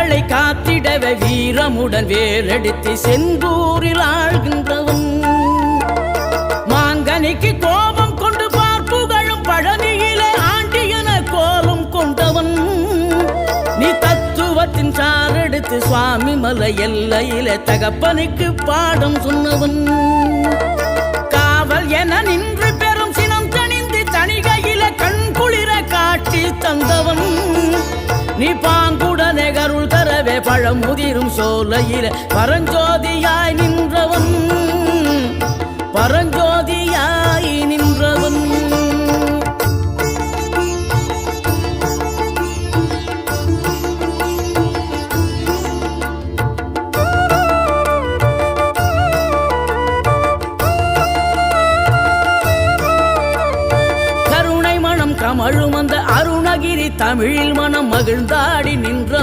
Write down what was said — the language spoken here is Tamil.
வேதங்களை காத்திடவே வீரமுடன் வேறெடுத்து செந்தூரில் ஆழ்கின்றவன். மாங்கனிக்கு கோபம் கொண்டு பார்ப்புகழும் பழனியிலே ஆண்டியன கோலம் கொண்டவன். நீ தத்துவத்தின் சாரெடுத்து சுவாமி மலை எல்லையிலே தகப்பனுக்கு பாடம் சொன்னவன். காவல் என நின்று பெரும் சினம் தணிந்து தணிகையில கண் குளிர காட்சி தந்தவன். நீ பாங்குடனே கருள் தரவே பழம் முதிரும் சோலையில பரஞ்சோதியாய் நின்றவன். பரஞ்சோதியாய் நின்றவன். கருணை மனம் கமழும் அந்த அருணகிரி தமிழில் மனம் மகிழ்ந்தாடி நின்ற